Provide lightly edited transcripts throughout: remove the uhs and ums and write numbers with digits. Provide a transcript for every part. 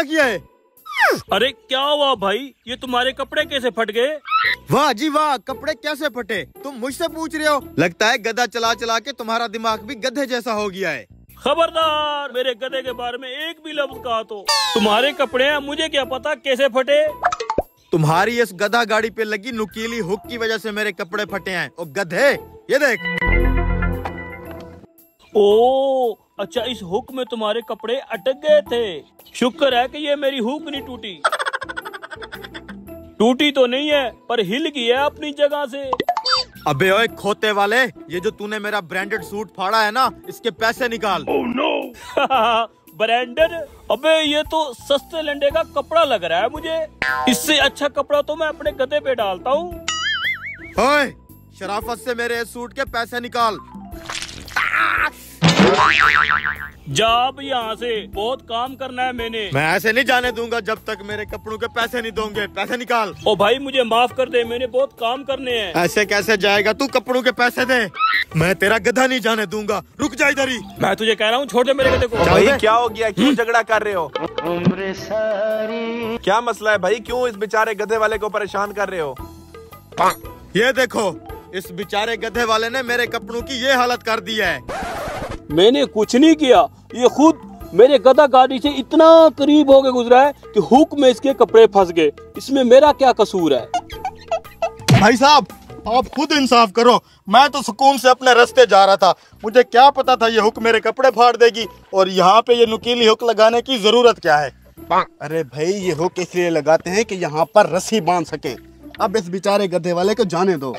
किया है? अरे क्या हुआ भाई, ये तुम्हारे कपड़े कैसे फट गए? वाह जी वाह, कपड़े कैसे फटे तुम मुझसे पूछ रहे हो? लगता है गधा चला चला के तुम्हारा दिमाग भी गधे जैसा हो गया है। खबरदार, मेरे गधे के बारे में एक भी लफ्ज कहा तो तुम्हारे कपड़े हैं, मुझे क्या पता कैसे फटे। तुम्हारी इस गधा गाड़ी पे लगी नुकीली हुक की वजह से मेरे कपड़े फटे हैं। ओ गधे, ये देख। ओ अच्छा, इस हुक में तुम्हारे कपड़े अटक गए थे। शुक्र है कि ये मेरी हुक नहीं टूटी। टूटी तो नहीं है पर हिल गई है अपनी जगह से। अबे ओए खोते वाले, ये जो तूने मेरा ब्रांडेड सूट फाड़ा है ना, इसके पैसे निकाल। oh, no. ब्रांडेड? अबे ये तो सस्ते लंडे का कपड़ा लग रहा है मुझे। इससे अच्छा कपड़ा तो मैं अपने गधे पे डालता हूँ। ओए, शराफत से मेरे इस सूट के पैसे निकाल। जा अब यहाँ से, बहुत काम करना है मैंने। मैं ऐसे नहीं जाने दूंगा जब तक मेरे कपड़ों के पैसे नहीं दोगे। पैसे निकाल। ओ भाई मुझे माफ कर दे, मैंने बहुत काम करने हैं। ऐसे कैसे जाएगा तू? कपड़ों के पैसे दे। मैं तेरा गधा नहीं जाने दूंगा। रुक जा इधर ही। मैं तुझे कह रहा हूँ छोड़ दे मेरे गधे को। भाई क्या हो गया, क्यों झगड़ा कर रहे हो? क्या मसला है भाई, क्यों इस बेचारे गधे वाले को परेशान कर रहे हो? ये देखो, इस बेचारे गधे वाले ने मेरे कपड़ों की ये हालत कर दी है। मैंने कुछ नहीं किया, ये खुद मेरे गधा गाड़ी से इतना करीब होके गुजरा है कि हुक में इसके कपड़े फंस गए। इसमें मेरा क्या कसूर है? भाई साहब, आप खुद इंसाफ करो। मैं तो सुकून से अपने रास्ते जा रहा था, मुझे क्या पता था ये हुक मेरे कपड़े फाड़ देगी। और यहाँ पे ये नुकीली हुक लगाने की जरूरत क्या है? अरे भाई, ये हुक इसलिए लगाते हैं कि यहाँ पर रस्सी बांध सके। अब इस बेचारे गधे वाले को जाने दो।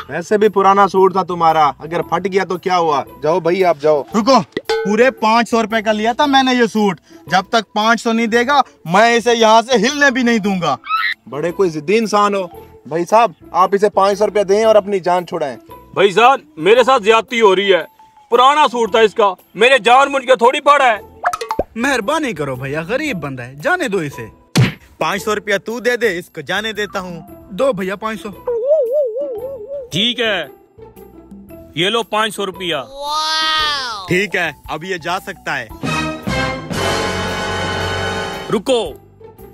वैसे भी पुराना सूट था तुम्हारा, अगर फट गया तो क्या हुआ? जाओ भाई आप जाओ। रुको, पूरे 500 रुपए का लिया था मैंने ये सूट। जब तक 500 नहीं देगा मैं इसे यहाँ से हिलने भी नहीं दूंगा। बड़े कोई जिद्दी इंसान हो। भाई साहब, आप इसे 500 रुपया दें और अपनी जान छुड़ाएं। भाई साहब, मेरे साथ ज्यादती हो रही है। पुराना सूट था इसका, मेरे जान मुझ के थोड़ी पड़ा है। मेहरबानी करो भैया, गरीब बंदा है, जाने दो इसे। 500 रुपया तू दे दे, इसको जाने देता हूँ। दो भैया 500। ठीक है, ये लो 500 रुपया। ठीक है, अब ये जा सकता है। रुको,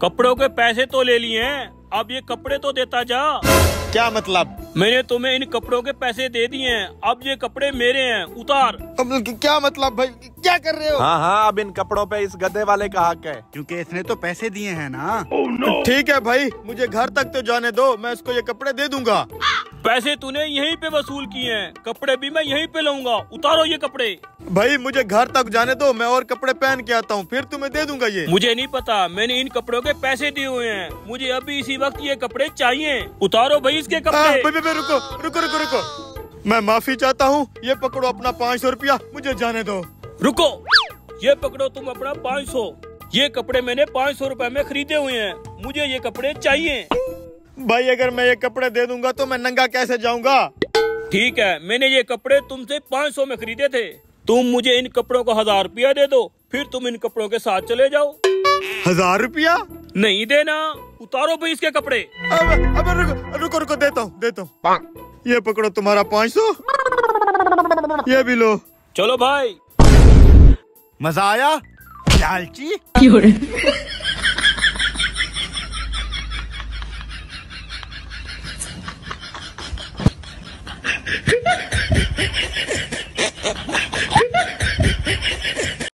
कपड़ों के पैसे तो ले लिए हैं, अब ये कपड़े तो देता जा। क्या मतलब? मैंने तुम्हें इन कपड़ों के पैसे दे दिए हैं, अब ये कपड़े मेरे हैं, उतार। अब क्या मतलब भाई, क्या कर रहे हो? हाँ हाँ, अब इन कपड़ों पे इस गधे वाले का हक है, क्योंकि इसने तो पैसे दिए हैं ना। ठीक है भाई, मुझे घर तक तो जाने दो, मैं इसको ये कपड़े दे दूंगा। पैसे तूने यहीं पे वसूल किए हैं, कपड़े भी मैं यहीं पे लूंगा। उतारो ये कपड़े। भाई मुझे घर तक जाने दो, मैं और कपड़े पहन के आता हूँ, फिर तुम्हें दे दूंगा ये। मुझे नहीं पता, मैंने इन कपड़ों के पैसे दिए हुए हैं, मुझे अभी इसी वक्त ये कपड़े चाहिए। उतारो भाई इसके कपड़े। भाई, रुको रुको रुको रुको, मैं माफी चाहता हूँ, ये पकड़ो अपना 500 रुपया, मुझे जाने दो। रुको, ये पकड़ो तुम अपना 500। ये कपड़े मैंने 500 रुपए में खरीदे हुए हैं, मुझे ये कपड़े चाहिए। भाई अगर मैं ये कपड़े दे दूंगा तो मैं नंगा कैसे जाऊंगा? ठीक है, मैंने ये कपड़े तुमसे 500 में खरीदे थे, तुम मुझे इन कपड़ों को 1000 रुपया दे दो, फिर तुम इन कपड़ों के साथ चले जाओ। 1000 रुपया? नहीं देना, उतारो भाई इसके कपड़े। अब रुको रुको, देता हूँ। ये पकड़ो तुम्हारा 500, ये भी लो। चलो भाई। मजा आया लालची?